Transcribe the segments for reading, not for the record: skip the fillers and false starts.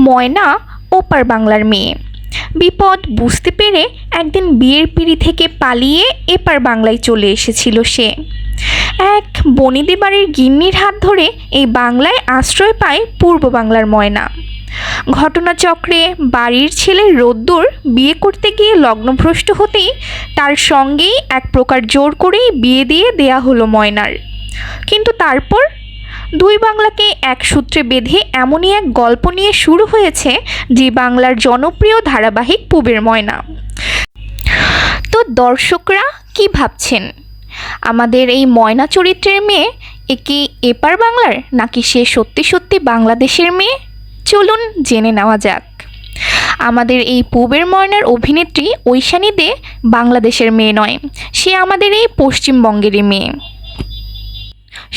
ময়না ওপার বাংলার মেয়ে। বিপদ বুঝতে পেরে একদিন বিয়ের পিঁড়ি থেকে পালিয়ে এপার বাংলায় চলে এসেছিল সে। এক বনেদি বাড়ির গিন্নির হাত ধরে এই বাংলায় আশ্রয় পায় পূর্ব বাংলার ময়না। ঘটনাচক্রে বাড়ির ছেলে রোদ্দুর বিয়ে করতে গিয়ে লগ্নভ্রষ্ট হতেই তার সঙ্গেই এক প্রকার জোর করেই বিয়ে দিয়ে দেয়া হলো ময়নার। কিন্তু তারপর দুই বাংলাকে এক সূত্রে বেঁধে এমনই এক গল্প নিয়ে শুরু হয়েছে যে বাংলার জনপ্রিয় ধারাবাহিক পূবের ময়না। তো দর্শকরা কি ভাবছেন, আমাদের এই ময়না চরিত্রের মেয়ে কি এপার বাংলার, নাকি সে সত্যি সত্যি বাংলাদেশের মেয়ে? চলুন জেনে নেওয়া যাক। আমাদের এই পূবের ময়নার অভিনেত্রী ঐশানী দে বাংলাদেশের মেয়ে নয়, সে আমাদের এই পশ্চিমবঙ্গেরই মেয়ে।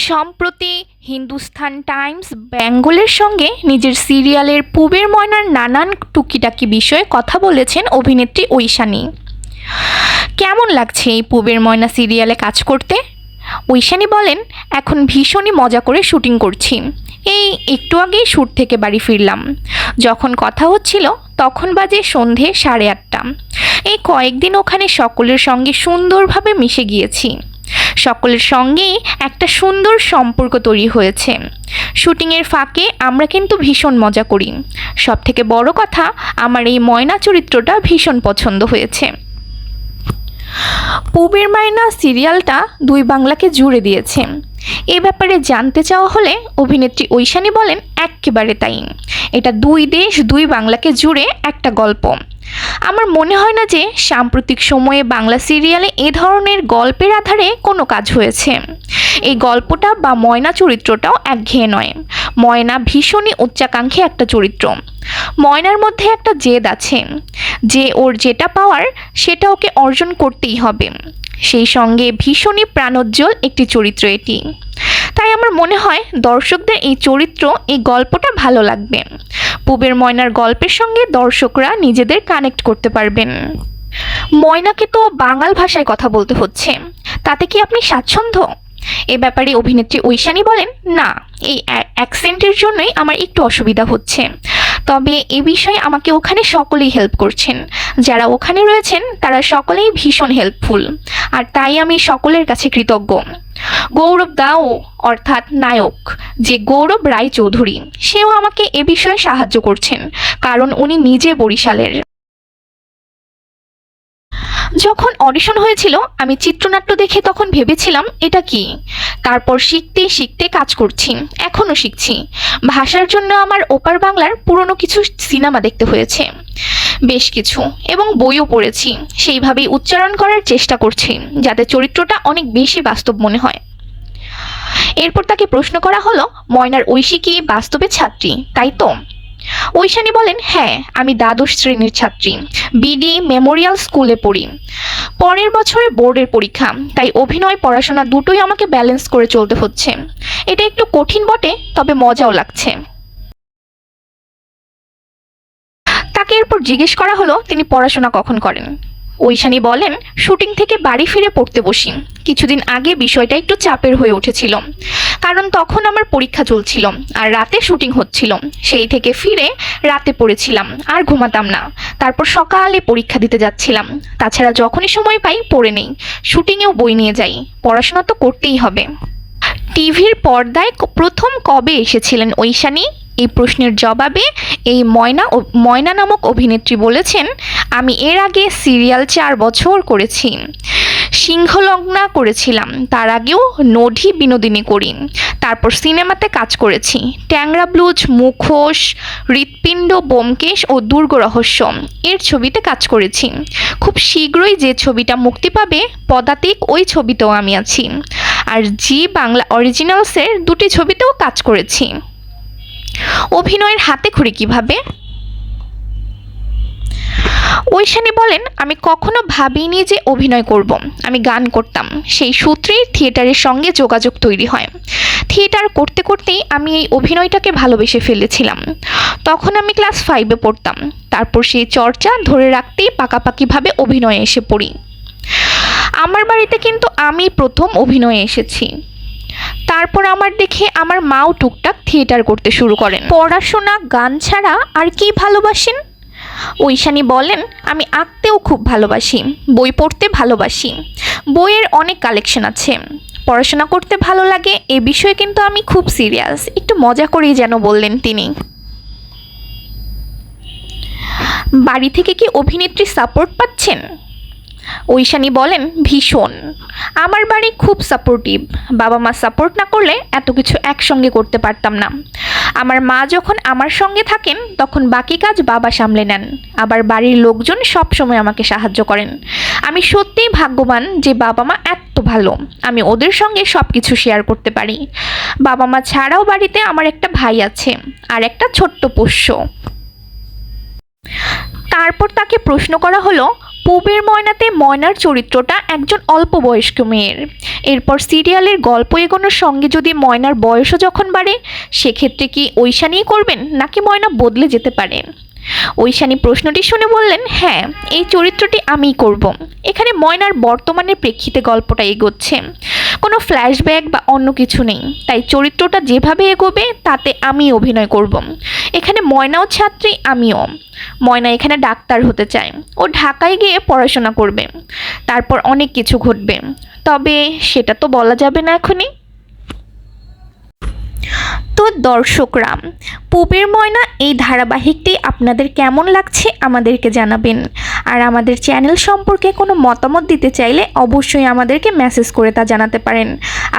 সম্প্রতি হিন্দুস্তান টাইমস বেঙ্গলের সঙ্গে নিজের সিরিয়ালের পূবের ময়নার নানান টুকিটাকি বিষয়ে কথা বলেছেন অভিনেত্রী ঐশানী। কেমন লাগছে এই পূবের ময়না সিরিয়ালে কাজ করতে? ঐশানী বলেন, এখন ভীষণই মজা করে শুটিং করছি। এই একটু আগেই শ্যুট থেকে বাড়ি ফিরলাম। যখন কথা হচ্ছিল তখন বাজে সন্ধে 8:30। এই কয়েকদিন ওখানে সকলের সঙ্গে সুন্দরভাবে মিশে গিয়েছি। সকলের সঙ্গেই একটা সুন্দর সম্পর্ক তৈরি হয়েছে। শুটিংয়ের ফাঁকে আমরা কিন্তু ভীষণ মজা করি। সবথেকে বড় কথা, আমার এই ময়না চরিত্রটা ভীষণ পছন্দ হয়েছে। পূবের ময়না সিরিয়ালটা দুই বাংলাকে জুড়ে দিয়েছে। এ ব্যাপারে জানতে চাওয়া হলে অভিনেত্রী ঐশানী বলেন, এক্কেবারে তাই। এটা দুই দেশ দুই বাংলাকে জুড়ে একটা গল্প। আমার মনে হয় না যে সাম্প্রতিক সময়ে বাংলা সিরিয়ালে এ ধরনের গল্পের আধারে কোনো কাজ হয়েছে। এই গল্পটা বা ময়না চরিত্রটাও একঘেয়ে নয়। ময়না ভীষণই উচ্চাকাঙ্ক্ষী একটা চরিত্র। ময়নার মধ্যে একটা জেদ আছে যে ওর যেটা পাওয়ার সেটা ওকে অর্জন করতেই হবে। সেই সঙ্গে ভীষণই প্রাণোজ্জ্বল একটি চরিত্র এটি। তাই আমার মনে হয় দর্শকদের এই চরিত্র, এই গল্পটা ভালো লাগবে। পূবের ময়নার গল্পের সঙ্গে দর্শকরা নিজেদের কানেক্ট করতে পারবেন। ময়নাকে তো বাঙাল ভাষায় কথা বলতে হচ্ছে, তাতে কি আপনি স্বাচ্ছন্দ্য? এ ব্যাপারে অভিনেত্রী ঐশানী বলেন, না, এই অ্যাকসেন্টের জন্যই আমার একটু অসুবিধা হচ্ছে। তবে এ বিষয়ে আমাকে ওখানে সকলেই হেল্প করছেন। যারা ওখানে রয়েছেন তারা সকলেই ভীষণ হেল্পফুল, আর তাই আমি সকলের কাছে কৃতজ্ঞ। গৌরব দাও অর্থাৎ নায়ক, যে গৌরব রায়চৌধুরী, সেও আমাকে এ বিষয়ে সাহায্য করছেন, কারণ উনি নিজে বরিশালের। যখন অডিশন হয়েছিল আমি চিত্রনাট্য দেখে তখন ভেবেছিলাম এটা কি। তারপর শিখতে শিখতে কাজ করছি, এখনও শিখছি। ভাষার জন্য আমার ওপার বাংলার পুরনো কিছু সিনেমা দেখতে হয়েছে, বেশ কিছু, এবং বইও পড়েছি। সেইভাবেই উচ্চারণ করার চেষ্টা করছি যাতে চরিত্রটা অনেক বেশি বাস্তব মনে হয়। এরপর তাকে প্রশ্ন করা হলো, ময়নার ঐশী কি বাস্তবে ছাত্রী, তাই তো? ঐশানী বলেন, হ্যাঁ, আমি দ্বাদশ শ্রেণীর ছাত্রী, বিডি মেমোরিয়াল স্কুলে পড়ি। পরের বছরে বোর্ডের পরীক্ষা, তাই অভিনয় পড়াশোনা দুটোই আমাকে ব্যালেন্স করে চলতে হচ্ছে। এটা একটু কঠিন বটে, তবে মজাও লাগছে। তাকে এরপর জিজ্ঞেস করা হলো তিনি পড়াশোনা কখন করেন। ঐশানী বলেন, শুটিং থেকে বাড়ি ফিরে পড়তে বসি। কিছুদিন আগে বিষয়টা একটু চাপের হয়ে উঠেছিল, কারণ তখন আমার পরীক্ষা চলছিল আর রাতে শুটিং হচ্ছিল। সেই থেকে ফিরে রাতে পড়েছিলাম, আর ঘুমাতাম না। তারপর সকালে পরীক্ষা দিতে যাচ্ছিলাম। তাছাড়া যখনই সময় পাই পড়ে নেই, শুটিংয়েও বই নিয়ে যাই। পড়াশোনা তো করতেই হবে। টিভির পর্দায় প্রথম কবে এসেছিলেন ঐশানী? এই প্রশ্নের জবাবে এই ময়না নামক অভিনেত্রী বলেছেন, আমি এর আগে সিরিয়াল 4 বছর করেছি। সিংহলগ্না করেছিলাম, তার আগেও নঢি বিনোদিনী করি। তারপর সিনেমাতে কাজ করেছি, ট্যাংরা ব্লুজ, মুখোশ, হৃৎপিণ্ড, ব্যোমকেশ ও দুর্গ রহস্য এর ছবিতে কাজ করেছি। খুব শীঘ্রই যে ছবিটা মুক্তি পাবে পদাতিক, ওই ছবিতেও আমি আছি। আর জি বাংলা অরিজিনালসের 2টি ছবিতেও কাজ করেছি। অভিনয়ের হাতে খড়ি কিভাবে? ঐশানী বলেন, আমি কখনো ভাবিনি যে অভিনয় করব। আমি গান করতাম, সেই সূত্রেই থিয়েটারের সঙ্গে যোগাযোগ তৈরি হয়। থিয়েটার করতে করতেই আমি এই অভিনয়টাকে ভালোবেসে ফেলেছিলাম। তখন আমি ক্লাস 5-এ পড়তাম। তারপর সেই চর্চা ধরে রাখতেই পাকাপাকিভাবে অভিনয়ে এসে পড়ি। আমার বাড়িতে কিন্তু আমি প্রথম অভিনয়ে এসেছি। তারপর আমার দেখে আমার মাও টুকটাক থিয়েটার করতে শুরু করেন। পড়াশোনা গান ছাড়া আর কি ভালোবাসেন? ঐশানী বলেন, আমি আঁকতেও খুব ভালোবাসি, বই পড়তে ভালোবাসি, বইয়ের অনেক কালেকশন আছে। পড়াশোনা করতে ভালো লাগে এ বিষয়ে কিন্তু আমি খুব সিরিয়াস, একটু মজা করেই যেন বললেন তিনি। বাড়ি থেকে কি অভিনেত্রী সাপোর্ট পাচ্ছেন? ঐশানী বলেন, ভীষণ। আমার বাড়ি খুব সাপোর্টিভ, বাবা মা সাপোর্ট না করলে এত কিছু একসঙ্গে করতে পারতাম না। আমার মা যখন আমার সঙ্গে থাকেন তখন বাকি কাজ বাবা সামলে নেন, আবার বাড়ির লোকজন সব সময় আমাকে সাহায্য করেন। আমি সত্যিই ভাগ্যবান যে বাবা মা এত ভালো, আমি ওদের সঙ্গে সব কিছু শেয়ার করতে পারি। বাবা মা ছাড়াও বাড়িতে আমার একটা ভাই আছে আর একটা ছোট্ট পোষ্য। তারপর তাকে প্রশ্ন করা হলো, পূবের ময়নাতে ময়নার চরিত্রটা একজন অল্প বয়স্ক মেয়ের, এরপর সিরিয়ালের গল্প এগোনোর সঙ্গে যদি ময়নার বয়সও যখন বাড়ে, সেক্ষেত্রে কি ঐশানীই করবেন নাকি ময়না বদলে যেতে পারে? ঐশানী প্রশ্নটি শুনে বললেন, হ্যাঁ, এই চরিত্রটি আমিই করব। এখানে ময়নার বর্তমানের প্রেক্ষিতে গল্পটা এগোচ্ছে, কোনো ফ্ল্যাশব্যাক বা অন্য কিছু নেই, তাই চরিত্রটা যেভাবে এগোবে তাতে আমি অভিনয় করব। এখানে ময়নাও ছাত্রী, আমিও। ময়না এখানে ডাক্তার হতে চায়, ও ঢাকায় গিয়ে পড়াশোনা করবে, তারপর অনেক কিছু ঘটবে, তবে সেটা তো বলা যাবে না এখনই। তো দর্শকরা, পূবের ময়না এই ধারাবাহিকটি আপনাদের কেমন লাগছে আমাদেরকে জানাবেন। আর আমাদের চ্যানেল সম্পর্কে কোনো মতামত দিতে চাইলে অবশ্যই আমাদেরকে মেসেজ করে তা জানাতে পারেন।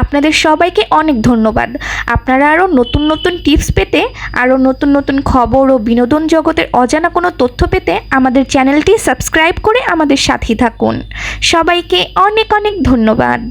আপনাদের সবাইকে অনেক ধন্যবাদ। আপনারা আরও নতুন নতুন টিপস পেতে, আরও নতুন নতুন খবর ও বিনোদন জগতের অজানা কোনো তথ্য পেতে আমাদের চ্যানেলটি সাবস্ক্রাইব করে আমাদের সাথেই থাকুন। সবাইকে অনেক অনেক ধন্যবাদ।